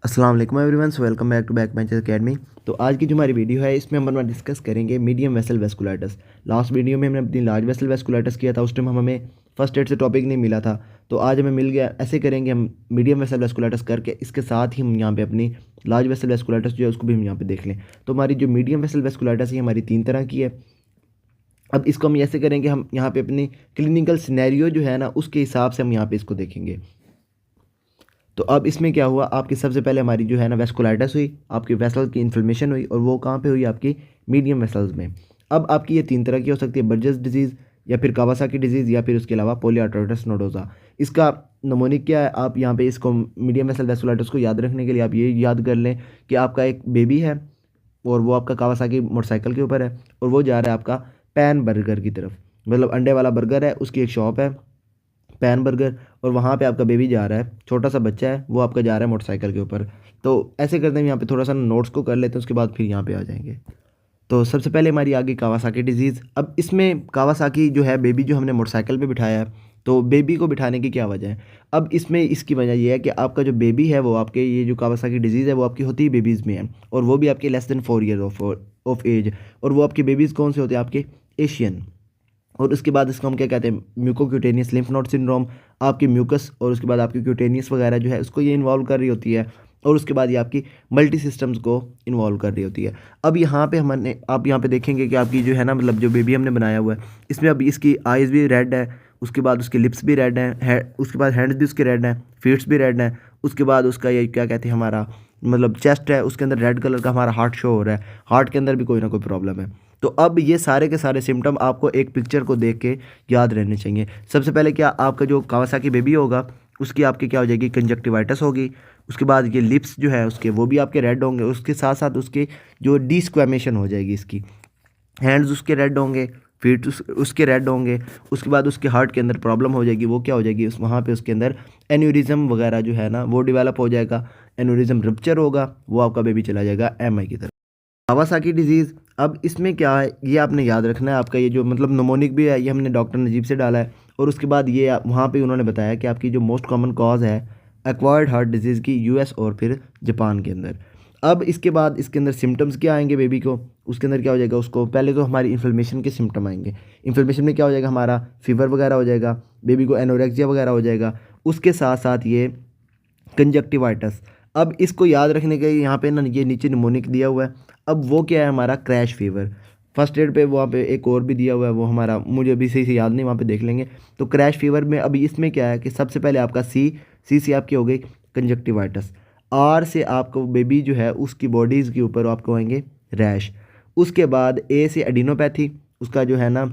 अस्सलाम वालेकुम everyone, so welcome back to Back Benches Academy. तो आज की जो हमारी वीडियो है इसमें हम अपना डिस्कस करेंगे medium vessel vasculitis. Last video में हमने अपनी लार्ज वेसल वेस्कुलाइटिस किया था, उस टाइम हमें फर्स्ट एड से टॉपिक नहीं मिला था, तो आज हमें मिल गया। ऐसे करेंगे हम मीडियम वेसल वेस्कुलाइटिस करके, इसके साथ ही हम यहाँ पे अपनी लार्ज वेसल वेस्कुलाइटिस जो है उसको भी हम यहाँ पे देख लें। तो हमारी जो मीडियम वेसल वेस्कुलाइटिस है हमारी 3 तरह की है। अब इसको हम ऐसे करेंगे, हम यहाँ पे अपनी क्लिनिकल सिनेरियो जो है ना उसके हिसाब से हम यहाँ पे इसको देखेंगे। तो अब इसमें क्या हुआ, आपकी सबसे पहले हमारी जो है ना वेस्कुलाइटिस हुई, आपकी वेसल की इन्फ्लेमेशन हुई, और वो कहाँ पे हुई, आपकी मीडियम वेसल्स में। अब आपकी ये 3 तरह की हो सकती है, बर्जस डिजीज़ या फिर कावासाकी डिजीज़ या फिर उसके अलावा पॉलीआर्थराइटिस नोडोजा। इसका नमूनिक क्या है, आप यहाँ पे इसको मीडियम वेसल वेस्कुलाइटिस को याद रखने के लिए आप ये याद कर लें कि आपका एक बेबी है और वो आपका कावासाकी मोटरसाइकिल के ऊपर है और वो जा रहा है आपका पैन बर्गर की तरफ, मतलब अंडे वाला बर्गर है, उसकी एक शॉप है पैन बर्गर, और वहाँ पे आपका बेबी जा रहा है, छोटा सा बच्चा है, वो आपका जा रहा है मोटरसाइकिल के ऊपर। तो ऐसे करते हैं, यहाँ पे थोड़ा सा नोट्स को कर लेते हैं, उसके बाद फिर यहाँ पे आ जाएंगे। तो सबसे पहले हमारी आ गई कावासाकी डिजीज़। अब इसमें कावासाकी जो है बेबी जो हमने मोटरसाइकिल पे बिठाया है, तो बेबी को बिठाने की क्या वजह है। अब इसमें इसकी वजह ये है कि आपका जो बेबी है वो आपके ये जो कावासाकी डिजीज़ है वो आपकी होती ही बेबीज़ में है, और वो भी आपके less than 4 year of age. और वो आपके बेबीज़ कौन से होते हैं, आपके एशियन। और उसके बाद इसको हम क्या कहते हैं, म्यूकोक्यूटेनियस लिम्फ नोड सिंड्रोम। आपकी म्यूकस और उसके बाद आपकी क्यूटेनियस वगैरह जो है उसको ये इन्वॉल्व कर रही होती है, और उसके बाद ये आपकी मल्टी सिस्टम्स को इन्वॉल्व कर रही होती है। अब यहाँ पे हमने आप यहाँ पे देखेंगे कि आपकी जो है ना, मतलब जो बेबी हमने बनाया हुआ है इसमें अब इसकी आइज़ भी रेड है, उसके बाद उसके लिप्स भी रेड हैं, उसके बाद हैंड्स भी उसके रेड हैं, फीट्स भी रेड हैं। उसके बाद उसका ये क्या कहते हैं, हमारा मतलब चेस्ट है, उसके अंदर रेड कलर का हमारा हार्ट शो हो रहा है, हार्ट के अंदर भी कोई ना कोई प्रॉब्लम है। तो अब ये सारे के सारे सिम्टम आपको एक पिक्चर को देख के याद रहने चाहिए। सबसे पहले क्या, आपका जो कावासाकी बेबी होगा उसकी आपकी क्या हो जाएगी, कंजक्टिवाइटिस होगी। उसके बाद ये लिप्स जो है उसके वो भी आपके रेड होंगे, उसके साथ साथ उसके जो डिस्क्वेमेशन हो जाएगी इसकी, हैंड्स उसके रेड होंगे, फीट उसके रेड होंगे। उसके बाद उसके हार्ट के अंदर प्रॉब्लम हो जाएगी, वो क्या हो जाएगी, उस वहाँ पे उसके अंदर एन्यूरिज्म वगैरह जो है ना वो डेवलप हो जाएगा, एन्यूरिज्म रप्चर होगा, वो आपका बेबी चला जाएगा एमआई की तरफ। कावासाकी डिजीज़, अब इसमें क्या है ये आपने याद रखना है, आपका ये जो मतलब नमोनिक भी है ये हमने डॉक्टर नजीब से डाला है, और उसके बाद ये वहाँ पे उन्होंने बताया कि आपकी जो मोस्ट कॉमन कॉज है एक्वायर्ड हार्ट डिजीज़ की यूएस और फिर जापान के अंदर। अब इसके बाद इसके अंदर सिम्टम्स क्या आएंगे बेबी को, उसके अंदर क्या हो जाएगा, उसको पहले तो हमारी इन्फ्लेमेशन के सिम्टम आएंगे। इन्फ्लेमेशन में क्या हो जाएगा, हमारा फीवर वगैरह हो जाएगा, बेबी को एनोरेक्सिया वगैरह हो जाएगा। उसके साथ साथ ये कंजक्टिवाइटिस। अब इसको याद रखने के लिए यहाँ पे ना ये नीचे निमोनिक दिया हुआ है। अब वो क्या है, हमारा क्रैश फीवर। फर्स्ट एड पे वहाँ पे एक और भी दिया हुआ है, वो हमारा मुझे अभी सही से याद नहीं, वहाँ पे देख लेंगे। तो क्रैश फीवर में अभी इसमें क्या है कि सबसे पहले आपका सी से आपकी हो गई कंजक्टिवाइटिस। आर से आपको बेबी जो है उसकी बॉडीज़ के ऊपर आपको आएंगे रैश। उसके बाद ए से एडिनोपैथी, उसका जो है ना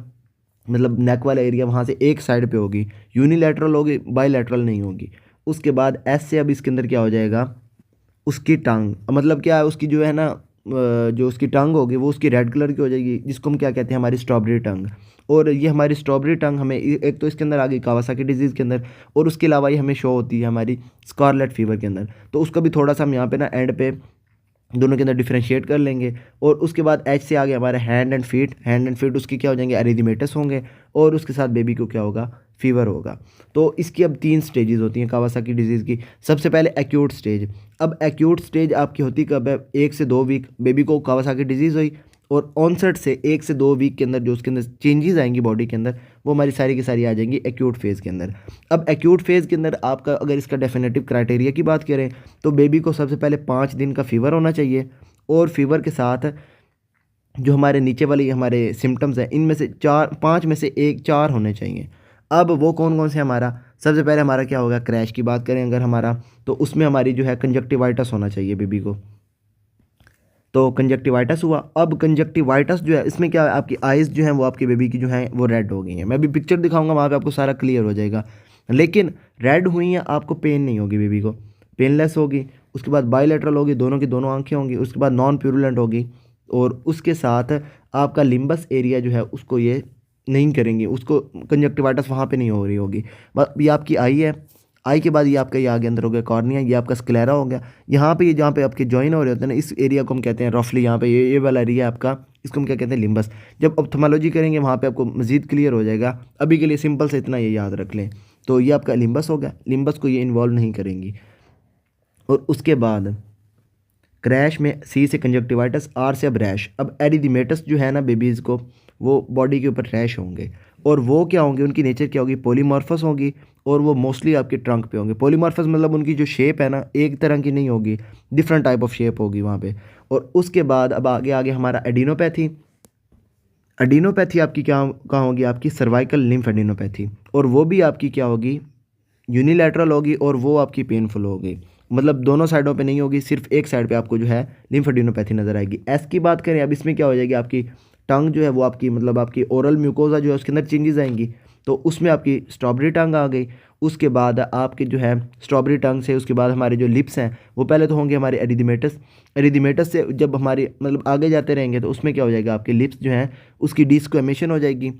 मतलब नेक वाला एरिया वहाँ से एक साइड पे होगी, यूनिलैटरल होगी, बाईलैटरल नहीं होगी। उसके बाद एस से अब इसके अंदर क्या हो जाएगा, उसकी टंग, मतलब क्या है उसकी जो है ना जो उसकी टंग होगी वो उसकी रेड कलर की हो जाएगी, जिसको हम क्या कहते हैं, हमारी स्ट्रॉबेरी टंग। और ये हमारी स्ट्रॉबेरी टंग हमें एक तो इसके अंदर आ गई कावासाकी डिजीज़ के अंदर, और उसके अलावा ये हमें शो होती है हमारी स्कारलेट फीवर के अंदर। तो उसका भी थोड़ा सा हम यहाँ पे ना एंड पे दोनों के अंदर डिफरेंशिएट कर लेंगे। और उसके बाद एच से आगे हमारे हैंड एंड फीट उसकी क्या हो जाएंगे, एरिथमेटस होंगे, और उसके साथ बेबी को क्या होगा, फीवर होगा। तो इसकी अब 3 स्टेजेस होती हैं कावासाकी डिजीज़ की। सबसे पहले एक्यूट स्टेज। अब एक्यूट स्टेज आपकी होती कब है, 1 से 2 वीक बेबी को कावासाकी डिजीज़ हुई, और ऑनसेट से 1 से 2 वीक के अंदर जो उसके अंदर चेंजेस आएंगी बॉडी के अंदर, वो हमारी सारी की सारी आ जाएंगी एक्यूट फेज़ के अंदर। अब एक्यूट फेज़ के अंदर आपका अगर इसका डेफिनेटिव क्राइटेरिया की बात करें तो बेबी को सबसे पहले 5 दिन का फीवर होना चाहिए, और फीवर के साथ जो हमारे नीचे वाले हमारे सिम्टम्स हैं इनमें से 5 में से 4 होने चाहिए। अब वो कौन कौन से हमारा, सबसे पहले हमारा क्या होगा, क्रैश की बात करें अगर हमारा, तो उसमें हमारी जो है कंजक्टिवाइटिस होना चाहिए बेबी को। तो कंजक्टिवाइटिस हुआ। अब कंजक्टिवाइटिस जो है इसमें क्या है, आपकी आइज़ जो है वो आपकी बेबी की जो है वो रेड हो गई हैं। मैं अभी पिक्चर दिखाऊंगा, वहाँ पे आपको सारा क्लियर हो जाएगा। लेकिन रेड हुई हैं, आपको पेन नहीं होगी बेबी को, पेनलेस होगी। उसके बाद बाईलेटरल होगी, दोनों की दोनों आंखें होंगी। उसके बाद नॉन प्यूरुलेंट होगी, और उसके साथ आपका लिम्बस एरिया जो है उसको ये नहीं करेंगे, उसको कंजक्टिवाइटिस वहाँ पे नहीं हो रही होगी। ये आपकी आई है, आई के बाद ये आपका ये आगे अंदर हो गया कॉर्निया, ये आपका स्क्लेरा हो गया। यहाँ पे ये जहाँ पे आपके जॉइन हो रहे होते हैं ना, इस एरिया को हम कहते हैं रफली, यहाँ पे ये वाला एरिया आपका, इसको हम क्या कहते हैं, लिम्बस। जब ऑप्थेमोलॉजी करेंगे वहाँ पे आपको मज़ीद क्लियर हो जाएगा, अभी के लिए सिंपल से इतना ये याद रख लें। तो ये आपका लिम्बस हो गया, लिम्बस को ये इन्वॉल्व नहीं करेंगी। और उसके बाद क्रैश में सी से कंजक्टिवाइटिस, आर से अब रैश। अब एरिथेमेटस जो है ना बेबीज़ को, वो बॉडी के ऊपर रैश होंगे, और वो क्या होंगे, उनकी नेचर क्या होगी, पॉलीमॉर्फस होगी, और वो मोस्टली आपके ट्रंक पे होंगे। पॉलीमॉर्फस मतलब उनकी जो शेप है ना एक तरह की नहीं होगी, डिफरेंट टाइप ऑफ शेप होगी वहाँ पे। और उसके बाद अब आगे आगे हमारा एडिनोपैथी। एडिनोपैथी आपकी क्या कहाँ होगी, आपकी सर्वाइकल लिम्फ एडिनोपैथी, और वो भी आपकी क्या होगी, यूनिलैटरल होगी, और वो आपकी पेनफुल होगी। मतलब दोनों साइडों पे नहीं होगी, सिर्फ एक साइड पे आपको जो है लिम्फेडिनोपैथी नजर आएगी। एस की बात करें, अब इसमें क्या हो जाएगी, आपकी टंग जो है वो आपकी मतलब आपकी ओरल म्यूकोजा जो है उसके अंदर चेंजेस आएंगी, तो उसमें आपकी स्ट्रॉबेरी टंग आ गई। उसके बाद आपके जो है स्ट्रॉबेरी टंग से उसके बाद हमारे जो लिप्स हैं वो पहले तो होंगे हमारे एरिथेमेटस। एरिथेमेटस से जब हमारे मतलब आगे जाते रहेंगे तो उसमें क्या हो जाएगा, आपके लिप्स जो हैं उसकी डिस्क्वेमेशन हो जाएगी,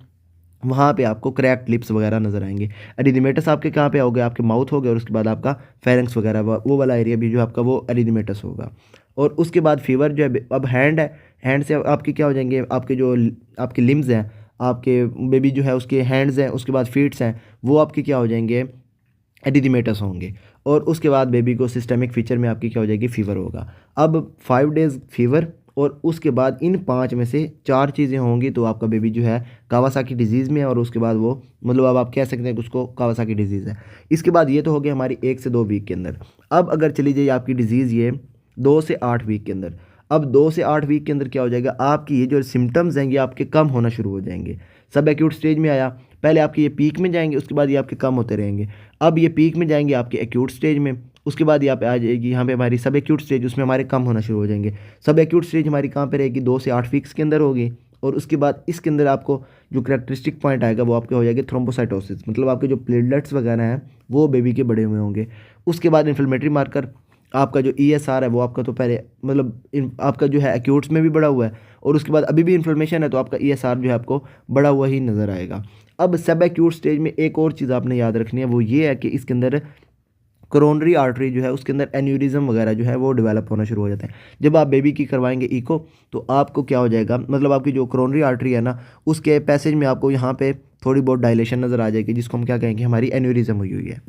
वहाँ पे आपको क्रैक्ड लिप्स वगैरह नजर आएंगे। एरिथेमेटस आपके कहाँ पे होगा, आपके माउथ हो गया, और उसके बाद आपका फेरेंक्स वगैरह वो वाला एरिया भी जो आपका वो एरिथेमेटस होगा। और उसके बाद फीवर जो है, अब हैंड है, हैंड से आपके क्या हो जाएंगे, आपके जो आपके लिम्स हैं, आपके बेबी जो है उसके हैंड्स हैं, उसके बाद फीट्स हैं, वो आपके क्या हो जाएंगे, एरिथेमेटस होंगे। और उसके बाद बेबी को सिस्टमिक फीचर में आपकी क्या हो जाएगी, फीवर होगा। अब 5 डेज़ फीवर, और उसके बाद इन 5 में से 4 चीज़ें होंगी तो आपका बेबी जो है कावासाकी डिजीज़ में है, और उसके बाद वो मतलब अब आप कह सकते हैं कि उसको कावासाकी डिजीज़ है। इसके बाद ये तो हो गया हमारी 1 से 2 वीक के अंदर। अब अगर चली जाइए आपकी डिजीज़ ये 2 से 8 वीक के अंदर। अब 2 से 8 वीक के अंदर क्या हो जाएगा, आपकी ये जो सिम्टम्स हैं ये आपके कम होना शुरू हो जाएंगे। सब एक्यूट स्टेज में आया, पहले आपके ये पीक में जाएंगे, उसके बाद ये आपके कम होते रहेंगे। अब ये पीक में जाएंगे आपके एक्यूट स्टेज में, उसके बाद यहाँ पे आ जाएगी यहाँ पे हमारी सब एक्यूट स्टेज, उसमें हमारे कम होना शुरू हो जाएंगे। सब एक्यूट स्टेज हमारी कहाँ पे रहेगी, 2 से 8 वीक्स के अंदर होगी। और उसके बाद इसके अंदर आपको जो करेक्टरिस्टिक पॉइंट आएगा वो आपके हो जाएगी थ्रोम्बोसाइटोसिस, मतलब आपके जो प्लेटलेट्स वगैरह हैं वो बेबी के बड़े हुए होंगे। उसके बाद इन्फ्लेमेटरी मार्कर, आपका जो ESR है वो आपका तो पहले मतलब आपका जो है एक्यूट्स में भी बढ़ा हुआ है, और उसके बाद अभी भी इन्फ्लेमेशन है तो आपका ESR जो है आपको बढ़ा हुआ ही नज़र आएगा। अब सब एक्यूट स्टेज में एक और चीज़ आपने याद रखनी है, वो ये है कि इसके अंदर कोरोनरी आर्टरी जो है उसके अंदर एन्यूरिज्म वगैरह जो है वो डेवलप होना शुरू हो जाता है। जब आप बेबी की करवाएंगे इको तो आपको क्या हो जाएगा, मतलब आपकी जो कोरोनरी आर्टरी है ना उसके पैसेज में आपको यहाँ पे थोड़ी बहुत डायलेशन नज़र आ जाएगी, जिसको हम क्या कहेंगे, हमारी एन्यूरिज्म हुई हुई है।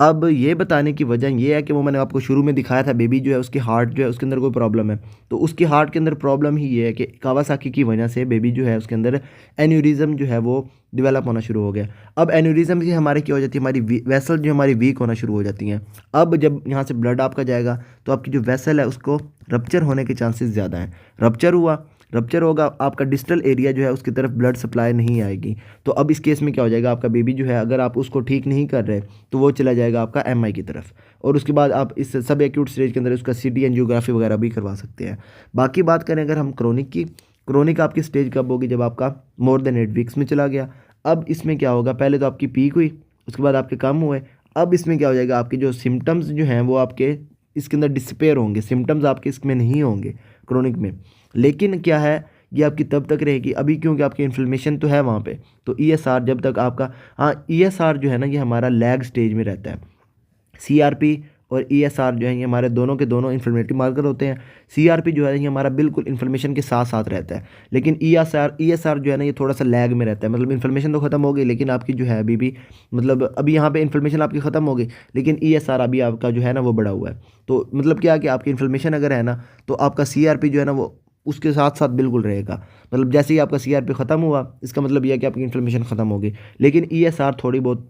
अब ये बताने की वजह ये है कि वो मैंने आपको शुरू में दिखाया था, बेबी जो है उसकी हार्ट जो है उसके अंदर कोई प्रॉब्लम है, तो उसकी हार्ट के अंदर प्रॉब्लम ही ये है कि कावासाकी की वजह से बेबी जो है उसके अंदर एन्यूरिज्म जो है वो डेवलप होना शुरू हो गया। अब एन्यूरिज्म से हमारे क्या हो जाती है, हमारी वेसल जो हमारी वीक होना शुरू हो जाती हैं। अब जब यहाँ से ब्लड आपका जाएगा तो आपकी जो वेसल है उसको रप्चर होने के चांसेस ज़्यादा हैं। रप्चर हुआ, रप्चर होगा, आपका डिस्टल एरिया जो है उसकी तरफ ब्लड सप्लाई नहीं आएगी, तो अब इस केस में क्या हो जाएगा, आपका बेबी जो है अगर आप उसको ठीक नहीं कर रहे तो वो चला जाएगा आपका MI की तरफ, और उसके बाद आप इस सब एक्यूट स्टेज के अंदर उसका CT एंजियोग्राफी वगैरह भी करवा सकते हैं। बाकी बात करें अगर हम क्रोनिक की, क्रोनिक आपकी स्टेज कब होगी, जब आपका मोर देन 8 वीक्स में चला गया। अब इसमें क्या होगा, पहले तो आपकी पीक हुई, उसके बाद आपके कम हुए। अब इसमें क्या हो जाएगा, आपके जो सिम्टम्स जो हैं वो आपके इसके अंदर डिसपेयर होंगे, सिम्टम्स आपके इसमें नहीं होंगे क्रोनिक में। लेकिन क्या है, ये आपकी तब तक रहेगी अभी, क्योंकि आपकी इन्फ्लेमेशन तो है वहाँ पे, तो ESR जब तक आपका, हाँ ESR जो है ना ये हमारा लैग स्टेज में रहता है। CRP और ESR जो है ये हमारे दोनों के दोनों इन्फ्लेमेटरी मार्कर होते हैं। CRP जो है ये हमारा बिल्कुल इन्फ्लेमेशन के साथ साथ रहता है, लेकिन ESR जो है ना ये थोड़ा सा लैग में रहता है, मतलब इन्फ्लेमेशन तो ख़त्म हो गई लेकिन आपकी जो है अभी भी मतलब अभी यहाँ पे इन्फ्लेमेशन आपकी ख़त्म हो गई, लेकिन ESR अभी आपका जो है ना वो बढ़ा हुआ है। तो मतलब क्या है कि आपकी इन्फ्लेमेशन अगर है ना तो आपका CRP जो है ना वो उसके साथ साथ बिल्कुल रहेगा। मतलब जैसे ही आपका CRP ख़त्म हुआ इसका मतलब यह है कि आपकी इन्फ्लेमेशन ख़त्म हो गई, लेकिन ESR थोड़ी बहुत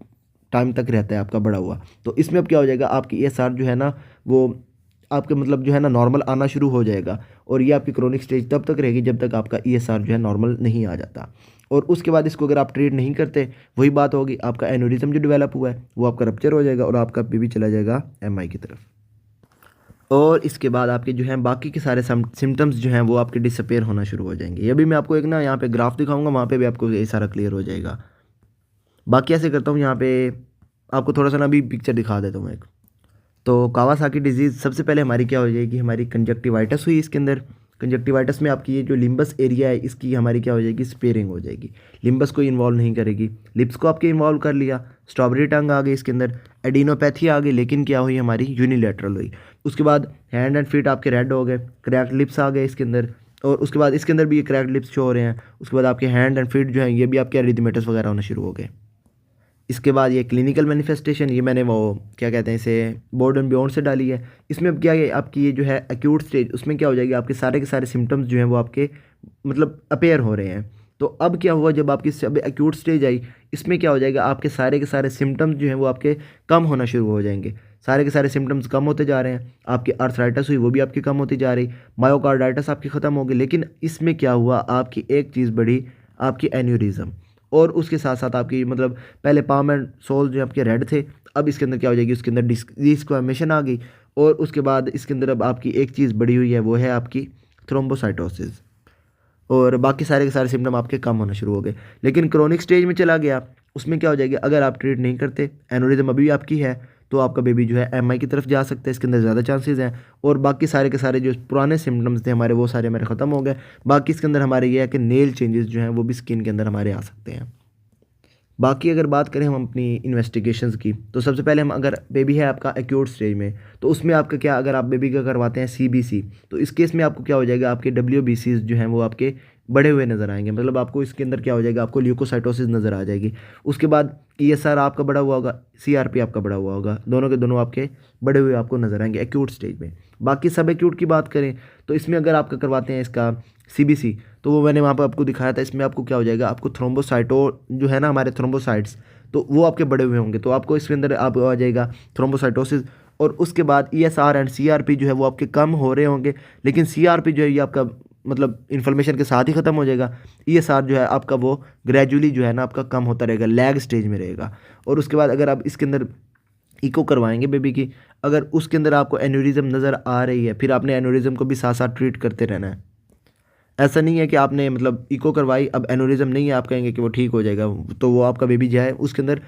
टाइम तक रहता है आपका बढ़ा हुआ। तो इसमें अब क्या हो जाएगा, आपकी ESR जो है ना वो आपके मतलब जो है ना नॉर्मल आना शुरू हो जाएगा, और ये आपकी क्रोनिक स्टेज तब तक रहेगी जब तक आपका ESR जो है नॉर्मल नहीं आ जाता। और उसके बाद इसको अगर आप ट्रीट नहीं करते, वही बात होगी, आपका एन्यूरिज्म जो डेवलप हुआ है वो आपका रप्चर हो जाएगा और आपका बेबी चला जाएगा MI की तरफ। और इसके बाद आपके जो हैं बाकी के सारे सिम्टम्स जो हैं वो आपके डिसअपेयर होना शुरू हो जाएंगे। ये भी मैं आपको एक ना यहाँ पे ग्राफ दिखाऊंगा, वहाँ पे भी आपको ये सारा क्लियर हो जाएगा। बाकी ऐसे करता हूँ, यहाँ पे आपको थोड़ा सा ना अभी पिक्चर दिखा देता हूँ एक। तो कावासाकी डिजीज़ सबसे पहले हमारी क्या हो जाएगी, हमारी कंजक्टिवाइटिस हुई इसके अंदर। कंजक्टिवाइटिस में आपकी ये जो लिम्बस एरिया है इसकी हमारी क्या हो जाएगी, स्पेयरिंग हो जाएगी, लिम्बस को इन्वॉल्व नहीं करेगी। लिप्स को आपके इन्वॉल्व कर लिया, स्ट्रॉबेरी टंग आ गई इसके अंदर, एडिनोपैथी आ गई, लेकिन क्या हुई हमारी यूनिलैटरल हुई। उसके बाद हैंड एंड फीट आपके रेड हो गए, क्रैक्ड लिप्स आ गए इसके अंदर, और उसके बाद इसके अंदर भी ये क्रैक्ड लिप्स शो हो रहे हैं। उसके बाद आपके हैंड एंड फीट जो हैं ये भी आपके एरिथमेटस वगैरह होना शुरू हो गए। इसके बाद ये क्लिनिकल मैनिफेस्टेशन, ये मैंने वो क्या कहते हैं इसे बोर्ड एंड बियॉन्ड से डाली है। इसमें अब क्या है आपकी ये जो है एक्यूट स्टेज, उसमें क्या हो जाएगी आपके सारे के सारे सिम्टम्स जो हैं वो आपके मतलब अपेयर हो रहे हैं। तो अब क्या हुआ, जब आपकी अब एक्यूट स्टेज आई, इसमें क्या हो जाएगा आपके सारे के सारे सिम्टम्स जो हैं वो आपके कम होना शुरू हो जाएंगे। सारे के सारे सिम्टम्स कम होते जा रहे हैं। आपकी आर्थराइटिस हुई वो भी आपकी कम होती जा रही, मायोकार्डाइटिस आपकी ख़त्म हो गई। लेकिन इसमें क्या हुआ, आपकी एक चीज़ बढ़ी, आपकी एन्यूरिज्म। और उसके साथ साथ आपकी मतलब पहले पाम एंड सोल जो आपके रेड थे, अब इसके अंदर क्या हो जाएगी, उसके अंदर डिस्क्वामेशन आ गई। और उसके बाद इसके अंदर अब आपकी एक चीज़ बड़ी हुई है, वो है आपकी थ्रोम्बोसाइटोसिस। और बाकी सारे के सारे सिम्टम आपके कम होना शुरू हो गए। लेकिन क्रोनिक स्टेज में चला गया, उसमें क्या हो जाएगा, अगर आप ट्रीट नहीं करते, एनोरिज्म अभी भी आपकी है, तो आपका बेबी जो है एमआई की तरफ जा सकता है, इसके अंदर ज़्यादा चांसेस हैं। और बाकी सारे के सारे जो पुराने सिम्टम्स थे हमारे, वो सारे हमारे ख़त्म हो गए। बाकी इसके अंदर हमारे ये है कि नेल चेंजेस जो हैं वो भी स्किन के अंदर हमारे आ सकते हैं। बाकी अगर बात करें हम अपनी इन्वेस्टिगेशंस की, तो सबसे पहले हम, अगर बेबी है आपका एक्यूट स्टेज में, तो उसमें आपका क्या, अगर आप बेबी का करवाते हैं सीबीसी, तो इस केस में आपको क्या हो जाएगा, आपके डब्ल्यूबीसीज जो हैं वो आपके बड़े हुए नज़र आएंगे। मतलब आपको इसके अंदर क्या हो जाएगा, आपको ल्यूकोसाइटोसिस नज़र आ जाएगी। उसके बाद ईएसआर आपका बड़ा हुआ होगा, सीआरपी आपका बड़ा हुआ होगा, दोनों के दोनों आपके बड़े हुए आपको नज़र आएंगे एक्यूट स्टेज में। बाकी सब एक्यूट की बात करें, तो इसमें अगर आपका करवाते हैं इसका सीबीसी, तो वो मैंने वहाँ पर आपको दिखाया था। इसमें आपको क्या हो जाएगा, आपको थ्रोम्बोसाइटो जो है ना हमारे थ्रोम्बोसाइट्स, तो वो आपके बड़े हुए होंगे, तो आपको इसके अंदर आप आ जाएगा थ्रोम्बोसाइटोसिस। और उसके बाद ईएसआर एंड सीआरपी जो है वो आपके कम हो रहे होंगे, लेकिन सीआरपी जो है ये आपका मतलब इन्फ्लेमेशन के साथ ही ख़त्म हो जाएगा। ईएसआर जो है आपका वो ग्रेजुअली जो है ना आपका कम होता रहेगा, लैग स्टेज में रहेगा। और उसके बाद अगर आप इसके अंदर इको करवाएंगे बेबी की, अगर उसके अंदर आपको एन्यूरिज्म नज़र आ रही है, फिर आपने एन्यूरिज्म को भी साथ साथ ट्रीट करते रहना है। ऐसा नहीं है कि आपने मतलब इको करवाई, अब एनोरिज्म नहीं है, आप कहेंगे कि वो ठीक हो जाएगा, तो वो आपका बेबी जो है उसके अंदर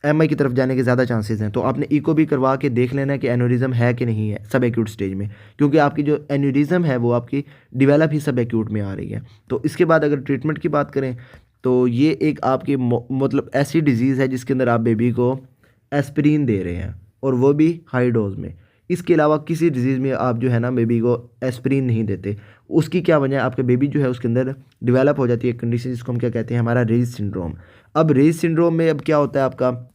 एमआई की तरफ जाने के ज़्यादा चांसेस हैं। तो आपने इको भी करवा के देख लेना है कि एनोरिज्म है कि नहीं है सब एक्यूट स्टेज में, क्योंकि आपकी जो एनोरिज्म है वो आपकी डिवेलप ही सब एक्यूट में आ रही है। तो इसके बाद अगर ट्रीटमेंट की बात करें, तो ये एक आपकी मतलब ऐसी डिजीज़ है जिसके अंदर आप बेबी को एस्पिरिन दे रहे हैं, और वो भी हाई डोज में। इसके अलावा किसी डिज़ीज़ में आप जो है ना बेबी को एस्पिरिन नहीं देते। उसकी क्या वजह है, आपके बेबी जो है उसके अंदर डेवलप हो जाती है कंडीशन जिसको हम क्या कहते हैं, हमारा रेज सिंड्रोम। अब रेज सिंड्रोम में अब क्या होता है, आपका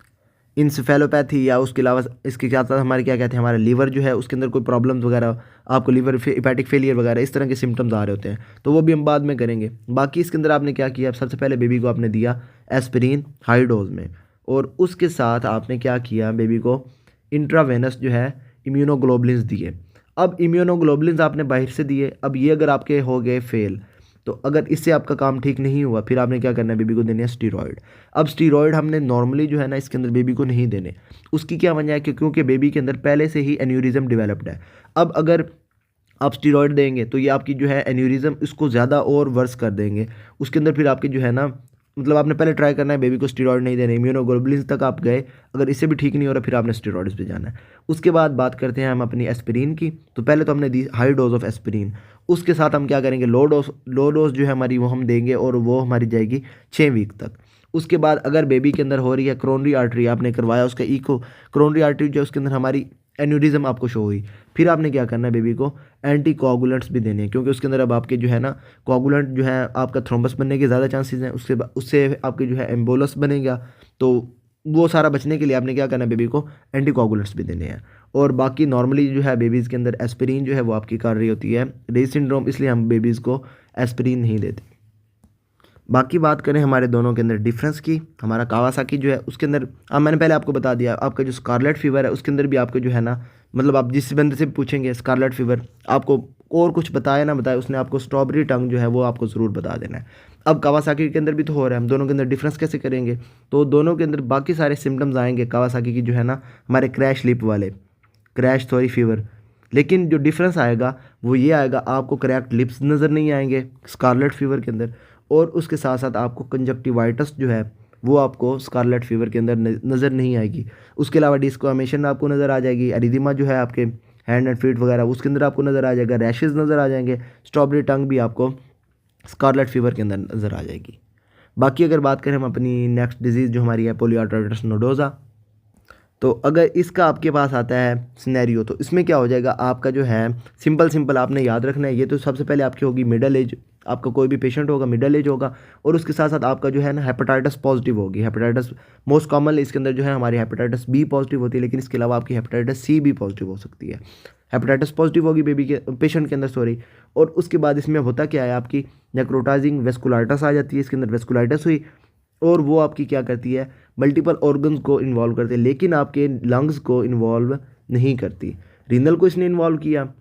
इंसेफेलोपैथी या उसके अलावा इसके क्या होता है, हमारे क्या कहते हैं, हमारा लीवर जो है उसके अंदर कोई प्रॉब्लम्स वगैरह, आपको लीवर हेपेटिक फेलियर वगैरह इस तरह के सिम्टम्स आ रहे होते हैं, तो वो भी हम बाद में करेंगे। बाकी इसके अंदर आपने क्या किया, सबसे पहले बेबी को आपने दिया एस्पिरिन हाई डोज में, और उसके साथ आपने क्या किया, बेबी को इंट्रावेनस जो है इम्यूनोग्लोबुलिन्स दिए। अब इम्यूनोग्लोबुलिन्स आपने बाहर से दिए, अब ये अगर आपके हो गए फेल, तो अगर इससे आपका काम ठीक नहीं हुआ, फिर आपने क्या करना है, बेबी को देने हैं स्टीरॉयड। अब स्टीरॉयड हमने नॉर्मली जो है ना इसके अंदर बेबी को नहीं देने। उसकी क्या वजह है, क्योंकि बेबी के अंदर पहले से ही एन्यूरिज्म डेवलप्ड है। अब अगर आप स्टीरॉयड देंगे तो ये आपकी जो है एन्यूरिज्म इसको ज़्यादा और वर्स कर देंगे। उसके अंदर फिर आपकी जो है ना मतलब आपने पहले ट्राई करना है बेबी को स्टीरॉयड नहीं देने, इम्यूनोग्लोबुलिन्स तक आप गए, अगर इससे भी ठीक नहीं हो रहा फिर आपने स्टीरॉयड्स पे जाना है। उसके बाद बात करते हैं हम अपनी एस्पिरिन की। तो पहले तो हमने दी हाई डोज ऑफ एस्पिरिन, उसके साथ हम क्या करेंगे, लो डोज जो है हमारी वो हम देंगे, और वो हमारी जाएगी 6 वीक तक। उसके बाद अगर बेबी के अंदर हो रही है क्रोनरी आर्टरी, आपने करवाया उसका इको, क्रोनरी आर्टरी जो है उसके अंदर हमारी एन्यूरिज्म आपको शो हुई, फिर आपने क्या करना है, बेबी को एंटी कोआगुलेंट्स भी देने हैं, क्योंकि उसके अंदर अब आपके जो है ना कोआगुलेंट जो है आपका थ्रोम्बस बनने के ज़्यादा चांसेस हैं। उससे आपके जो है एम्बोलस बनेगा, तो वो सारा बचने के लिए आपने क्या करना है, बेबी को एंटी कोआगुलेंट्स भी देने हैं। और बाकी नॉर्मली जो है बेबीज़ के अंदर एस्पिरिन जो है वो आपकी कर रही होती है रेज सिंड्रोम, इसलिए हम बेबीज़ को एस्पिरिन नहीं देते। बाकी बात करें हमारे दोनों के अंदर डिफरेंस की, हमारा कावासाकी जो है उसके अंदर मैंने पहले आपको बता दिया, आपका जो स्कारलेट फीवर है उसके अंदर भी आपको जो है ना मतलब आप जिस बंदे से पूछेंगे स्कारलेट फीवर आपको और कुछ बताया ना बताया, उसने आपको स्ट्रॉबेरी टंग जो है वो आपको ज़रूर बता देना है। अब कावासाकी के अंदर भी तो हो रहा है, हम दोनों के अंदर डिफरेंस कैसे करेंगे, तो दोनों के अंदर बाकी सारे सिम्टम्स आएंगे कावासाकी की जो है ना हमारे क्रैश लिप वाले, क्रैश सॉरी फीवर। लेकिन जो डिफरेंस आएगा वो ये आएगा, आपको क्रैक्ड लिप्स नज़र नहीं आएंगे स्कारलेट फीवर के अंदर, और उसके साथ साथ आपको कंजक्टिवाइटिस जो है वो आपको स्कारलेट फीवर के अंदर नज़र नहीं आएगी। उसके अलावा डिस्क्वामेशन आपको नज़र आ जाएगी, एरिदीमा जो है आपके हैंड एंड फीट वगैरह उसके अंदर आपको नज़र आ जाएगा, रैशेज़ नज़र आ जाएंगे, स्ट्रॉबेरी टंग भी आपको स्कारलेट फीवर के अंदर नज़र आ जाएगी। बाकी अगर बात करें हम अपनी नेक्स्ट डिजीज़ जो हमारी है पोलियो आर्थराइटिस नोडोज़ा, तो अगर इसका आपके पास आता है सिनेरियो, तो इसमें क्या हो जाएगा, आपका जो है सिंपल आपने याद रखना है। ये तो सबसे पहले आपकी होगी मिडल एज, आपका कोई भी पेशेंट होगा मिडल एज होगा, और उसके साथ साथ आपका जो है ना हेपेटाइटिस पॉजिटिव होगी। हेपेटाइटिस मोस्ट कॉमन इसके अंदर जो है हमारी हेपेटाइटिस बी पॉजिटिव होती है, लेकिन इसके अलावा आपकी हेपेटाइटिस सी भी पॉजिटिव हो सकती है। हेपेटाइटिस पॉजिटिव होगी बेबी के पेशेंट के अंदर, सॉरी। और उसके बाद इसमें होता क्या है, आपकी नेक्रोटाइजिंग वेस्कुलाइटिस आ जाती है, इसके अंदर वेस्कुलाइटिस हुई, और वो आपकी क्या करती है, मल्टीपल ऑर्गन्स को इन्वॉल्व करती है, लेकिन आपके लंग्स को इन्वॉल्व नहीं करती। रीनल को इसने इन्वॉल्व किया।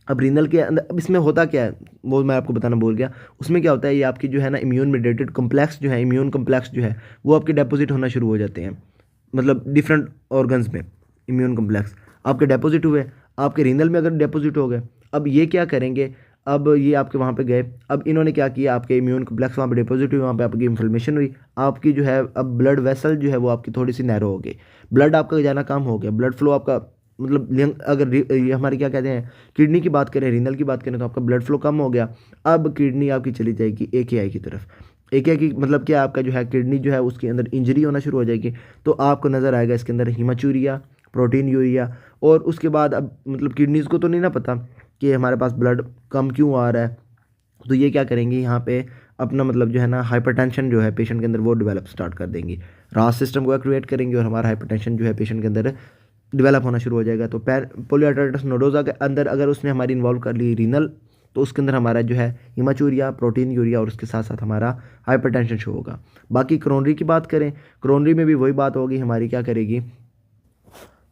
अब रीनल के अंदर अब इसमें होता क्या है, वो मैं आपको बताना भूल गया। उसमें क्या होता है, ये आपकी जो है ना इम्यून मेडिएटेड कॉम्प्लेक्स जो है, इम्यून कॉम्प्लेक्स जो है वो आपके डिपॉजिट होना शुरू हो जाते हैं, मतलब डिफरेंट ऑर्गन्स में इम्यून कॉम्प्लेक्स आपके डिपॉजिट हुए, आपके रीनल में अगर डिपॉजिट हो गए। अब ये क्या करेंगे, अब ये आपके वहाँ पे गए, अब इन्होंने क्या किया, आपके इम्यून कॉम्प्लेक्स वहाँ पे डिपॉजिट हुई, वहाँ पे आपकी इन्फ्लेमेशन हुई, आपकी जो है अब ब्लड वेसल जो है वो आपकी थोड़ी सी नैरो हो गई, ब्लड आपका जाना कम हो गया, ब्लड फ्लो आपका मतलब अगर ये हमारे क्या कहते हैं किडनी की बात करें, रीनल की बात करें, तो आपका ब्लड फ्लो कम हो गया। अब किडनी आपकी चली जाएगी AKI की तरफ। AKI की मतलब क्या, आपका जो है किडनी जो है उसके अंदर इंजरी होना शुरू हो जाएगी, तो आपको नज़र आएगा इसके अंदर हीमाचूरिया, प्रोटीन यूरिया। और उसके बाद अब मतलब किडनीज़ को तो नहीं ना पता कि हमारे पास ब्लड कम क्यों आ रहा है, तो ये क्या करेंगे यहाँ पे अपना मतलब जो है ना हाइपरटेंशन जो है पेशेंट के अंदर वो डेवलप स्टार्ट कर देंगी, रास सिस्टम को एक्टिवेट करेंगे, और हमारा हाइपरटेंशन जो है पेशेंट के अंदर डेवलप होना शुरू हो जाएगा। तो पोलियोआर्ट्राइटिस नोडोजा के अंदर अगर उसने हमारी इन्वॉल्व कर ली रीनल, तो उसके अंदर हमारा जो है हीमाचूरिया, प्रोटीन यूरिया, और उसके साथ साथ हमारा हाइपरटेंशन शो होगा। बाकी क्रोनरी की बात करें, क्रोनरी में भी वही बात होगी, हमारी क्या करेगी,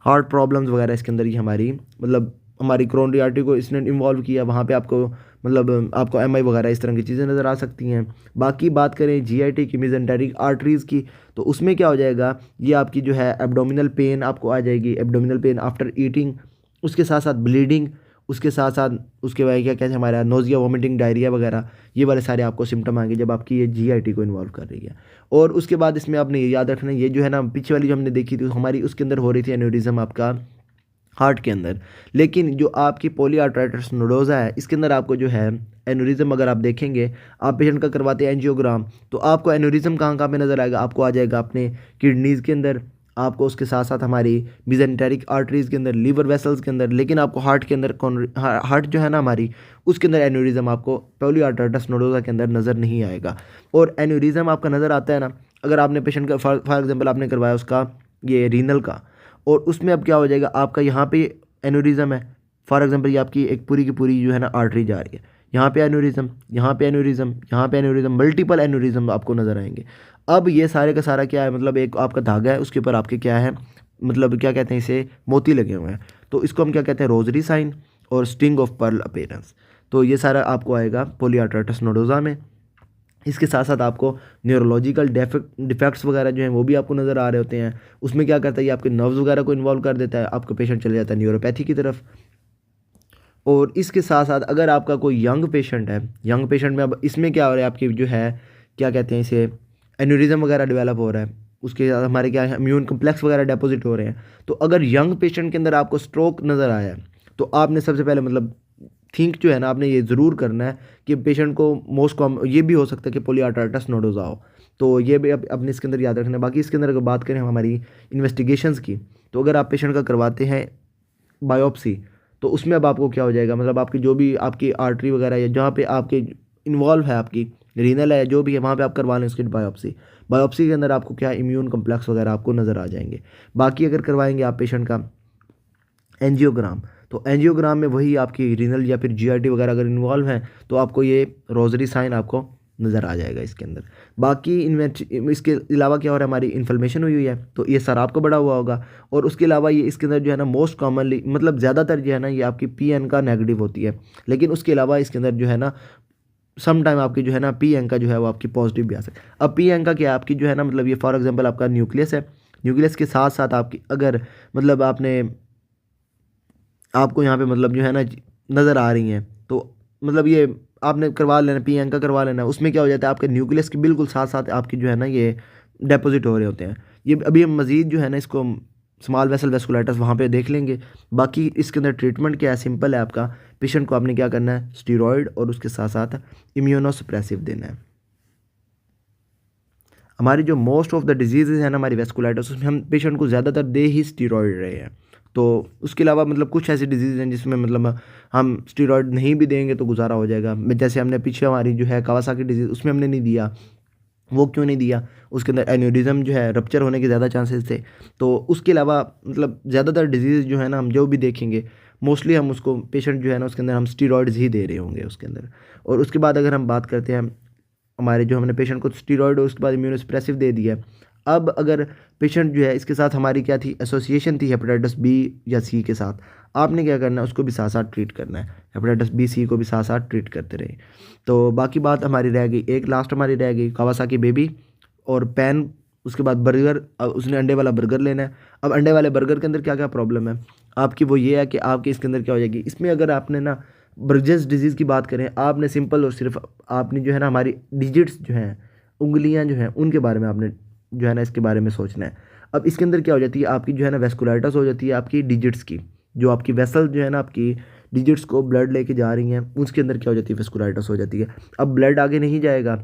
हार्ट प्रॉब्लम्स वगैरह इसके अंदर ही हमारी मतलब हमारी क्रोनरी आर्टरी को इसने इन्वॉल्व किया, वहाँ पे आपको मतलब आपको MI वगैरह इस तरह की चीज़ें नज़र आ सकती हैं। बाकी बात करें GIT की, मेसेंटेरिक आर्टरीज़ की, तो उसमें क्या हो जाएगा, ये आपकी जो है एब्डोमिनल पेन आपको आ जाएगी, एब्डोमिनल पेन आफ्टर ईटिंग, उसके साथ साथ ब्लीडिंग, उसके साथ साथ उसके बाद क्या कहते हैं हमारा नोजिया, वोमिटिंग, डायरिया वगैरह, ये वाले सारे आपको सिम्टम आएंगे जब आपकी ये GIT को इन्वॉल्व कर रही है। और उसके बाद इसमें आपने ये याद रखना है, ये जो है ना पीछे वाली जो हमने देखी थी हमारी, उसके अंदर हो रही थी एन्यूरिज्म आपका हार्ट के अंदर, लेकिन जो आपकी पोलियोआर्ट्राइटिस नोडोजा है इसके अंदर आपको जो है एन्यूरिज्म अगर आप देखेंगे, आप पेशेंट का करवाते हैं एंजियोग्राम, तो आपको एन्यूरिज्म कहाँ कहाँ पे नज़र आएगा, आपको आ जाएगा अपने किडनीज़ के अंदर, आपको उसके साथ साथ हमारी मेसेंटेरिक आर्टरीज़ के अंदर, लीवर वेसल्स के अंदर, लेकिन आपको हार्ट के अंदर हार्ट जो है ना हमारी, उसके अंदर एन्यूरिज्म आपको पोलियोआर्ट्राइटिस नोडोजा के अंदर नज़र नहीं आएगा। और एन्यूरिज्म आपका नज़र आता है ना, अगर आपने पेशेंट का फॉर एग्जाम्पल आपने करवाया उसका ये रीनल का, और उसमें अब क्या हो जाएगा, आपका यहाँ पे एन्यूरिज्म है, फॉर एग्जांपल ये आपकी एक पूरी की पूरी जो है ना आर्टरी जा रही है, यहाँ पे एन्यूरिज्म, यहाँ पे एन्यूरिज्म, यहाँ पे एन्यूरिज्म, मल्टीपल एन्यूरिज्म आपको नज़र आएंगे। अब ये सारे का सारा क्या है, मतलब एक आपका धागा है, उसके ऊपर आपके क्या है, मतलब क्या कहते हैं इसे, मोती लगे हुए हैं, तो इसको हम क्या कहते हैं, रोजरी साइन और स्टिंग ऑफ पर्ल अपीयरेंस। तो ये सारा आपको आएगा पोलियोआर्ट्राइटिस नोडोजा में। इसके साथ साथ आपको न्यूरोलॉजिकल डिफेक्ट्स वगैरह जो हैं वो भी आपको नज़र आ रहे होते हैं। उसमें क्या करता है, ये आपके नर्व्स वगैरह को इन्वॉल्व कर देता है, आपका पेशेंट चले जाता है न्यूरोपैथी की तरफ। और इसके साथ साथ अगर आपका कोई यंग पेशेंट है, यंग पेशेंट में अब इसमें क्या हो रहा है, आपकी जो है क्या कहते हैं इसे, एन्यूरिज्म वगैरह डेवलप हो रहा है, उसके साथ हमारे क्या है इम्यून कम्प्लेक्स वगैरह डिपॉजिट हो रहे हैं। तो अगर यंग पेशेंट के अंदर आपको स्ट्रोक नज़र आया है, तो आपने सबसे पहले मतलब थिंक जो है ना आपने ये ज़रूर करना है कि पेशेंट को मोस्ट कॉमन ये भी हो सकता है कि पोलियोआर्ट्राइटिस नोडोजा हो, तो ये भी अपने इसके अंदर याद रखना है। बाकी इसके अंदर अगर बात करें हमारी इन्वेस्टिगेशंस की, तो अगर आप पेशेंट का करवाते हैं बायोप्सी, तो उसमें अब आपको क्या हो जाएगा, मतलब आपकी जो भी आपकी आर्टरी वगैरह या जहाँ पे आपके इन्वॉल्व है, आपकी रीनल है जो भी है, वहाँ पे आप करवा लें उसकी बायोप्सी। बायोप्सी के अंदर आपको क्या इम्यून कम्प्लेक्स वगैरह आपको नज़र आ जाएंगे। बाकी अगर करवाएंगे आप पेशेंट का एंजियोग्राम, तो एंजियोग्राम में वही आपकी रीनल या फिर GIT वगैरह अगर इन्वॉल्व हैं, तो आपको ये रोजरी साइन आपको नज़र आ जाएगा इसके अंदर। बाकी इसके अलावा क्या हो रहा है, हमारी इन्फ्लेमेशन हुई है, तो ये शराब को बढ़ा हुआ होगा। और उसके अलावा ये इसके अंदर जो है ना मोस्ट कॉमनली मतलब ज़्यादातर जो है ना ये आपकी PN का नेगेटिव होती है, लेकिन उसके अलावा इसके अंदर जो है ना सम टाइम आपकी जो है ना PN का जो है वो आपकी पॉजिटिव भी आ सकती है। अब PN का क्या है, आपकी जो है ना मतलब ये फॉर एग्जाम्पल आपका न्यूक्लियस है, न्यूक्लियस के साथ साथ आपकी अगर मतलब आपको यहाँ पे मतलब जो है ना नज़र आ रही हैं, तो मतलब ये आपने करवा लेना, PN का करवा लेना। उसमें क्या हो जाता है, आपके न्यूक्लियस के बिल्कुल साथ साथ आपकी जो है ना ये डिपॉजिट हो रहे होते हैं। ये अभी हम मज़ीद जो है ना इसको स्मॉल वेसल वेस्कुलाइटिस वहाँ पे देख लेंगे। बाकी इसके अंदर ट्रीटमेंट क्या है, सिंपल है, आपका पेशेंट को आपने क्या करना है, स्टीरॉयड और उसके साथ साथ इम्यूनोसप्रेसिव देना है। हमारी जो मोस्ट ऑफ द डिजीज़ है ना हमारी वेस्कुलाइटिस, उसमें हम पेशेंट को ज़्यादातर दे ही स्टीरॉयड रहे हैं। तो उसके अलावा मतलब कुछ ऐसी डिजीज़ हैं जिसमें मतलब हम स्टीरॉयड नहीं भी देंगे तो गुजारा हो जाएगा। जैसे हमने पीछे हमारी जो है कावासाकी डिजीज़, उसमें हमने नहीं दिया। वो क्यों नहीं दिया? उसके अंदर एन्यूरिज्म जो है रप्चर होने के ज़्यादा चांसेस थे। तो उसके अलावा मतलब ज़्यादातर डिजीज़ जो है ना हम जो भी देखेंगे मोस्टली हम उसको पेशेंट जो है ना उसके अंदर हम स्टीरॉयड्स ही दे रहे होंगे उसके अंदर। और उसके बाद अगर हम बात करते हैं हमारे जो हमने पेशेंट को स्टीरॉयड और उसके बाद इम्यूनोसप्रेसिव दे दिया। अब अगर पेशेंट जो है इसके साथ हमारी क्या थी, एसोसिएशन थी हेपेटाइटिस बी या सी के साथ, आपने क्या करना है उसको भी साथ साथ ट्रीट करना है। हेपेटाइटिस बी सी को भी साथ साथ ट्रीट करते रहे। तो बाकी बात हमारी रह गई, एक लास्ट हमारी रह गई कावासाकी बेबी और पैन। उसके बाद बर्गर, अब उसने अंडे वाला बर्गर लेना है। अब अंडे वाले बर्गर के अंदर क्या क्या प्रॉब्लम है आपकी, वो ये है कि आपके इसके अंदर क्या हो जाएगी, इसमें अगर आपने ना बर्जेस डिजीज़ की बात करें, आपने सिंपल और सिर्फ आपने जो है ना हमारी डिजिट्स जो हैं, उंगलियां जो हैं, उनके बारे में आपने जो है ना इसके बारे में सोचना है। अब इसके अंदर क्या हो जाती है आपकी जो है ना वेस्कुलाइटिस हो जाती है आपकी डिजिट्स की, जो आपकी वेसल जो है ना आपकी डिजिट्स को ब्लड लेके जा रही हैं, उसके अंदर क्या हो जाती है वेस्कुलाइटिस हो जाती है। अब ब्लड आगे नहीं जाएगा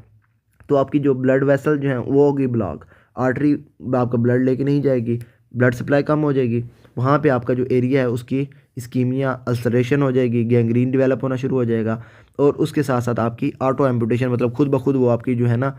तो आपकी जो ब्लड वेसल जो है वो होगी ब्लॉक, आर्टरी आपका ब्लड लेके नहीं जाएगी, ब्लड सप्लाई कम हो जाएगी। वहाँ पे आपका जो एरिया है उसकी इस्कीमिया, अल्सरेशन हो जाएगी, गैंग्रीन डेवलप होना शुरू हो जाएगा। और उसके साथ साथ आपकी ऑटो एम्पुटेशन, मतलब खुद ब खुद वो आपकी जो है ना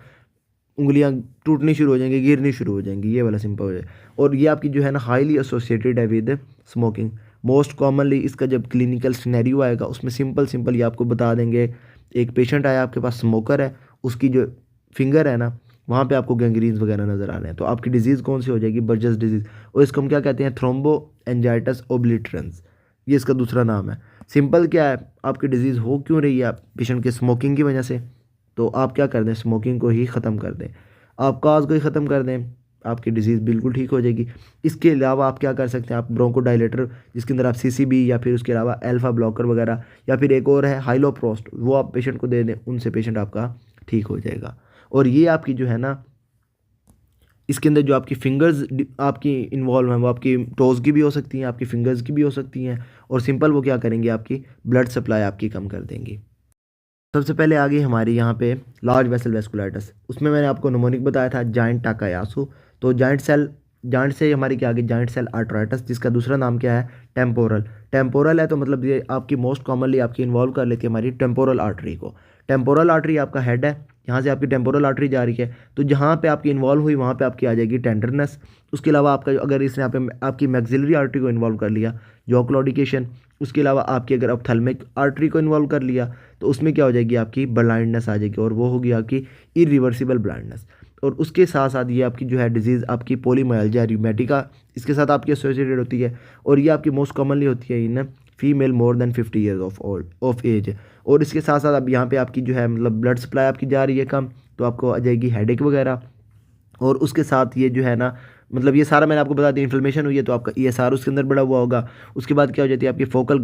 उंगलियां टूटनी शुरू हो जाएंगी, गिरनी शुरू हो जाएंगी, ये वाला सिंपल हो जाए। और ये आपकी जो है ना हाईली एसोसिएटेड है विद स्मोकिंग। मोस्ट कॉमनली इसका जब क्लिनिकल सिनेरियो आएगा उसमें सिंपल सिंपल ये आपको बता देंगे। एक पेशेंट आया आपके पास, स्मोकर है, उसकी जो फिंगर है ना वहाँ पे आपको गैंग्रीन्स वगैरह नज़र आ रहे हैं, तो आपकी डिजीज़ कौन सी हो जाएगी, बर्जस डिजीज़। और इसको हम क्या कहते हैं, थ्रोम्बो एंजाइटिस ओब्लिटरेंस, ये इसका दूसरा नाम है। सिंपल क्या है, आपकी डिजीज़ हो क्यों रही है पेशेंट के स्मोकिंग की वजह से, तो आप क्या कर दें, स्मोकिंग को ही ख़त्म कर दें, आप काज को ही ख़त्म कर दें, आपकी डिजीज़ बिल्कुल ठीक हो जाएगी। इसके अलावा आप क्या कर सकते हैं, आप ब्रोंकोडाइलेटर जिसके अंदर आप सीसीबी या फिर उसके अलावा अल्फ़ा ब्लॉकर वगैरह, या फिर एक और है हाइलोप्रोस्ट, वो आप पेशेंट को दे दें, उनसे पेशेंट आपका ठीक हो जाएगा। और ये आपकी जो है ना इसके अंदर जो आपकी फिंगर्स आपकी इन्वॉल्व हैं वो आपकी टोज़ की भी हो सकती हैं, आपकी फिंगर्स की भी हो सकती हैं। और सिंपल वो क्या करेंगे, आपकी ब्लड सप्लाई आपकी कम कर देंगी। सबसे पहले आ गई हमारी यहाँ पे लार्ज वेसल वेस्कुलाइटिस, उसमें मैंने आपको नमोनिक बताया था जाइंट टाकायासु। तो जाइंट से हमारी क्या आ गई, जाइंट सेल आर्टराइटिस, जिसका दूसरा नाम क्या है, टेम्पोरल। टेम्पोरल है तो मतलब ये आपकी मोस्ट कॉमनली आपकी इन्वॉल्व कर लेती है हमारी टेम्पोरल आर्टरी को। टेम्पोरल आर्टरी आपका हेड है, यहाँ से आपकी टेम्पोरल आर्टरी जा रही है, तो जहाँ पे आपकी इन्वॉल्व हुई वहाँ पे आपकी आ जाएगी टेंडरनेस। उसके अलावा आपका अगर इसने यहाँ पे आपकी मैक्सिलरी आर्टरी को इन्वॉल्व कर लिया, जॉ क्लॉडिकेशन। उसके अलावा आपकी अगर ऑप्थेल्मिक आर्टरी को इन्वॉल्व कर लिया तो उसमें क्या हो जाएगी, आपकी ब्लाइंडनेस आ जाएगी, और वो होगी आपकी इरिवर्सिबल ब्लाइंडनेस। और उसके साथ साथ ये आपकी जो है डिजीज़ आपकी पोलीमाइल्जिया रियूमेटिका इसके साथ आपकी एसोसिएटेड होती है, और ये आपकी मोस्ट कॉमनली होती है in female more than 50 years of age. और इसके साथ साथ अब यहाँ पे आपकी जो है मतलब ब्लड सप्लाई आपकी जा रही है कम, तो आपको आ जाएगी हेडेक वगैरह। और उसके साथ ये जो है ना मतलब ये सारा मैंने आपको बता दिया, इन्फ्लेमेशन हुई है तो आपका ईएसआर उसके अंदर बढ़ा हुआ होगा। उसके बाद क्या हो जाती है आपकी फोकल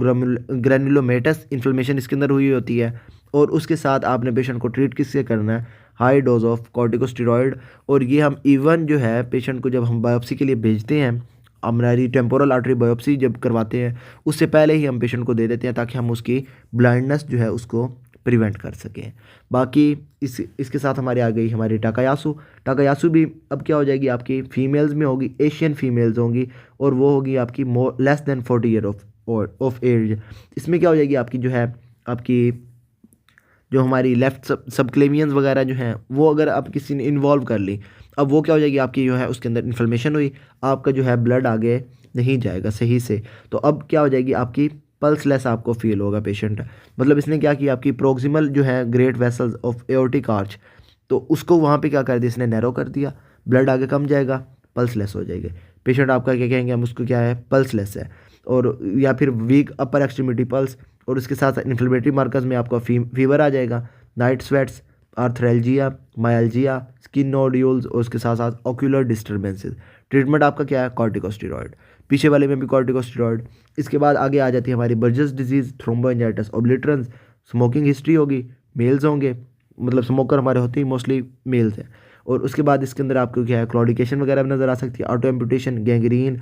ग्रैनुलोमेटस इन्फ्लेमेशन इसके अंदर हुई होती है। और उसके साथ आपने पेशेंट को ट्रीट किससे करना है, हाई डोज ऑफ कॉर्टिकोस्टेरॉइड। और ये हम इवन जो है पेशेंट को जब हम बायोप्सी के लिए भेजते हैं, हमारी टेम्पोरल आर्टरी बायोप्सी जब करवाते हैं उससे पहले ही हम पेशेंट को दे देते हैं, ताकि हम उसकी ब्लाइंडनेस जो है उसको प्रिवेंट कर सकें। बाकी इसके साथ हमारे आ गई हमारी टाकायासु। टाकायासु भी अब क्या हो जाएगी, आपकी फीमेल्स में होगी, एशियन फीमेल्स होंगी, और वो होगी आपकी more less than 40 year of age. इसमें क्या हो जाएगी आपकी जो है आपकी जो हमारी लेफ्ट सबक्लेवियंस वगैरह जो हैं वो अगर आप किसी ने इन्वॉल्व कर ली, अब वो क्या हो जाएगी आपकी जो है उसके अंदर इन्फ्लेमेशन हुई, आपका जो है ब्लड आगे नहीं जाएगा सही से। तो अब क्या हो जाएगी आपकी पल्सलेस आपको फील होगा पेशेंट, मतलब इसने क्या किया, आपकी प्रोक्सिमल जो है great vessels of aortic arch, तो उसको वहाँ पे क्या कर दिया इसने, नैरो कर दिया, ब्लड आगे कम जाएगा, पल्सलेस हो जाएगी पेशेंट आपका। क्या कहेंगे हम उसको, क्या है, पल्सलेस है। और या फिर वीक अपर एक्सट्रीमिटी पल्स। और उसके साथ इन्फ्लेमेटरी मार्कर्स में आपका फीवर आ जाएगा, नाइट स्वेट्स, आर्थरेल्जिया, मायल्जिया, स्किन नोड्यूल्स, और उसके साथ साथ ऑक्यूलर डिस्टर्बेंसेस। ट्रीटमेंट आपका क्या है, कॉर्टिकोस्टेरॉइड, पीछे वाले में भी कॉर्टिकोस्टेरॉइड। इसके बाद आगे आ जाती है हमारी बर्जस डिजीज़, थ्रोम्बोएंजाइटिस ओब्लिटरेंस। स्मोकिंग हिस्ट्री होगी, मेल्स होंगे, मतलब स्मोकर हमारे होते ही मोस्टली मेल्स हैं। और उसके बाद इसके अंदर आपको क्या है, क्लॉडिकेशन वगैरह भी नज़र आ सकती है, ऑटो एम्पुटेशन, गैंग्रीन,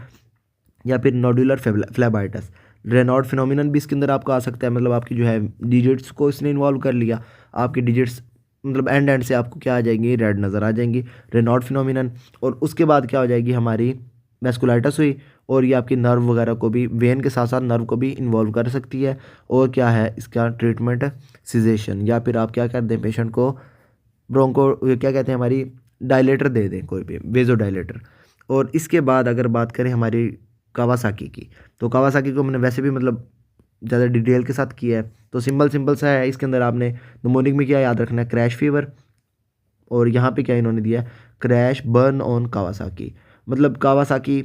या फिर नोडुलर फ्लेबाइटिस। रेनॉल्ड फिनोमिनन भी इसके अंदर आपका आ सकता है, मतलब आपकी जो है डिजिट्स को इसने इन्वॉल्व कर लिया, आपकी डिजिट्स मतलब एंड से आपको क्या आ जाएंगी, रेड नज़र आ जाएंगी, रेनॉल्ड फिनोमिनन। और उसके बाद क्या हो जाएगी, हमारी वेस्कुलाइटिस हुई, और ये आपकी नर्व वगैरह को भी, वेन के साथ साथ नर्व को भी इन्वॉल्व कर सकती है। और क्या है इसका ट्रीटमेंट, सिजेशन, या फिर आप क्या कर दें पेशेंट को ब्रोंको, क्या कहते हैं, हमारी डायलेटर दे दें, कोई भी वेजो डायलेटर। और इसके बाद अगर बात करें हमारी कावासाकी की, तो कावासाकी को मैंने वैसे भी मतलब ज़्यादा डिटेल के साथ किया है, तो सिंपल सिंपल सा है। इसके अंदर आपने निमोनिक में क्या याद रखना है, क्रैश फीवर, और यहाँ पे क्या इन्होंने दिया है, क्रैश बर्न ऑन कावासाकी, मतलब Kawasaki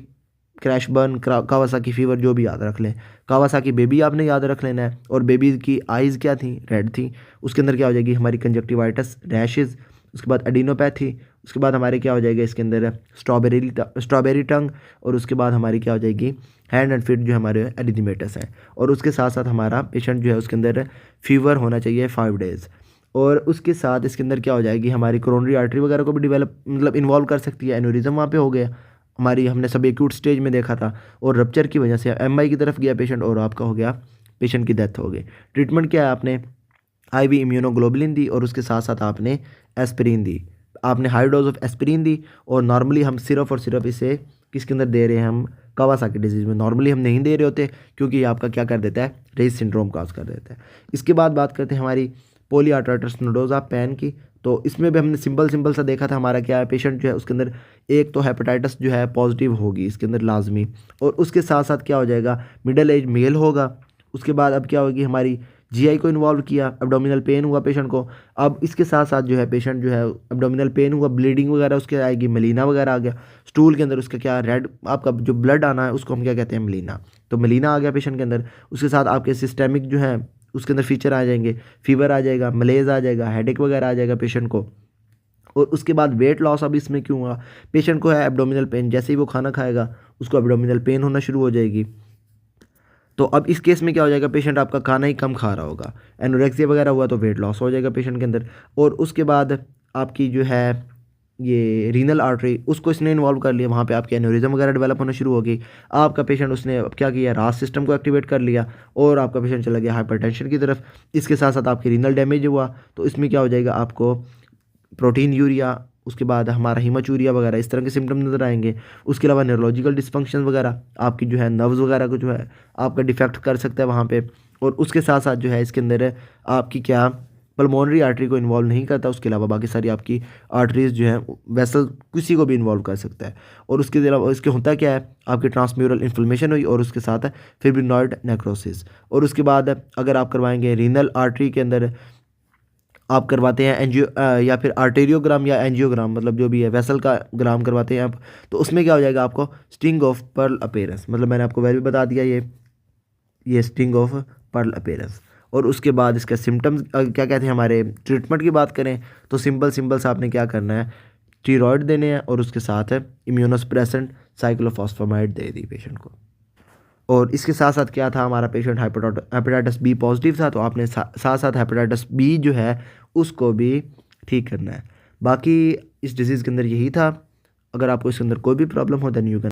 crash burn, Kawasaki fever, जो भी याद रख लें। कावासाकी बेबी आपने याद रख लेना है, और बेबी की आइज़ क्या थी, रेड थी। उसके अंदर क्या हो जाएगी हमारी कंजक्टिवाइटिस, रैशेज़, उसके बाद एडिनोपैथी, उसके बाद हमारे क्या हो जाएगा इसके अंदर स्ट्रॉबेरी टंग, और उसके बाद हमारी क्या हो जाएगी हैंड एंड फीट जो हमारे एरिथमेटस हैं। और उसके साथ साथ हमारा पेशेंट जो है उसके अंदर फीवर होना चाहिए 5 डेज़। और उसके साथ इसके अंदर क्या हो जाएगी, हमारी कोरोनरी आर्टरी वगैरह को भी डेवलप मतलब इन्वॉल्व कर सकती है। एन्यूरिज्म वहाँ पे हो गया हमारी, हमने सब एक्यूट स्टेज में देखा था, और रप्चर की वजह से एमआई की तरफ गया पेशेंट, और आपका हो गया पेशेंट की डेथ हो गई। ट्रीटमेंट क्या है, आपने आईवी इम्यूनोग्लोबुलिन दी, और उसके साथ साथ आपने एस्पिरिन दी, आपने हाई डोज ऑफ एस्पिरिन दी। और नॉर्मली हम सिर्फ इसे किसके अंदर दे रहे हैं, हम कावासाकी डिजीज़ में नॉर्मली हम नहीं दे रहे होते, क्योंकि ये आपका क्या कर देता है, रेस सिंड्रोम काज कर देता है। इसके बाद बात करते हैं हमारी पॉलीआर्टराइटिस नोडोजा पैन की। तो इसमें भी हमने सिंपल सा देखा था, हमारा क्या है, पेशेंट जो है उसके अंदर एक तो हेपेटाइटिस जो है पॉजिटिव होगी इसके अंदर लाजमी, और उसके साथ साथ क्या हो जाएगा, मिडिल एज मेल होगा। उसके बाद अब क्या होगी, हमारी जीआई को इन्वॉल्व किया, एब्डोमिनल पेन हुआ पेशेंट को। अब इसके साथ साथ जो है पेशेंट जो है एब्डोमिनल पेन हुआ, ब्लीडिंग वगैरह उसके आएगी, मलीना वगैरह आ गया स्टूल के अंदर, उसका क्या रेड आपका जो ब्लड आना है उसको हम क्या कहते हैं, मलीना। तो मलीना आ गया पेशेंट के अंदर। उसके साथ आपके सिस्टेमिक जो है उसके अंदर फीचर आ जाएंगे, फीवर आ जाएगा, मलेज आ जाएगा, हेडेक वगैरह आ जाएगा पेशेंट को। और उसके बाद वेट लॉस अब इसमें क्यों हुआ, पेशेंट को है एब्डोमिनल पेन, जैसे ही वो खाना खाएगा उसको एब्डोमिनल पेन होना शुरू हो जाएगी। तो अब इस केस में क्या हो जाएगा, पेशेंट आपका खाना ही कम खा रहा होगा, एनोरेक्सिया वगैरह हुआ तो वेट लॉस हो जाएगा पेशेंट के अंदर। और उसके बाद आपकी जो है ये रीनल आर्टरी, उसको इसने इन्वॉल्व कर लिया, वहाँ पे आपकी एन्यूरिज्म वगैरह डेवलप होना शुरू हो गई। आपका पेशेंट उसने अब क्या किया, रास सिस्टम को एक्टिवेट कर लिया, और आपका पेशेंट चला गया हाइपरटेंशन की तरफ। इसके साथ साथ आपकी रीनल डैमेज हुआ, तो इसमें क्या हो जाएगा, आपको प्रोटीन यूरिया, उसके बाद हमारा हीमाचूरिया वगैरह इस तरह के सिम्टम नज़र आएंगे। उसके अलावा न्यूरोलॉजिकल डिस्फंक्शन वगैरह, आपकी जो है नर्व्स वगैरह को जो है आपका डिफेक्ट कर सकता है वहाँ पे। और उसके साथ साथ जो है इसके अंदर आपकी क्या पल्मोनरी आर्टरी को इन्वॉल्व नहीं करता, उसके अलावा बाकी सारी आपकी आर्टरीज जो है वेसल किसी को भी इन्वॉल्व कर सकता है। और उसके अलावा इसके होता क्या है, आपकी ट्रांसम्यूरल इन्फ्लेमेशन हुई, और उसके साथ फिब्रिनॉइड नेक्रोसिस। और उसके बाद अगर आप करवाएंगे रीनल आर्टरी के अंदर आप करवाते हैं एंजियो या फिर आर्टेरियोग्राम या एंजियोग्राम, मतलब जो भी है वेसल का ग्राम करवाते हैं आप, तो उसमें क्या हो जाएगा, आपको स्टिंग ऑफ पर्ल अपीयरेंस, मतलब मैंने आपको वैल्यू बता दिया ये स्टिंग ऑफ पर्ल अपीयरेंस। और उसके बाद इसका सिम्टम्स क्या कहते हैं, हमारे ट्रीटमेंट की बात करें तो सिंपल सा आपने क्या करना है, स्टीरॉयड देने हैं, और उसके साथ है इम्यूनोसप्रेसेंट साइक्लोफॉस्फेमाइड दे दी पेशेंट को। और इसके साथ साथ क्या था, हमारा पेशेंट हेपेटाइटिस बी पॉजिटिव था, तो आपने साथ साथ हेपेटाइटिस बी जो है उसको भी ठीक करना है। बाकी इस डिज़ीज़ के अंदर यही था। अगर आपको इसके अंदर कोई भी प्रॉब्लम हो देन यू कैन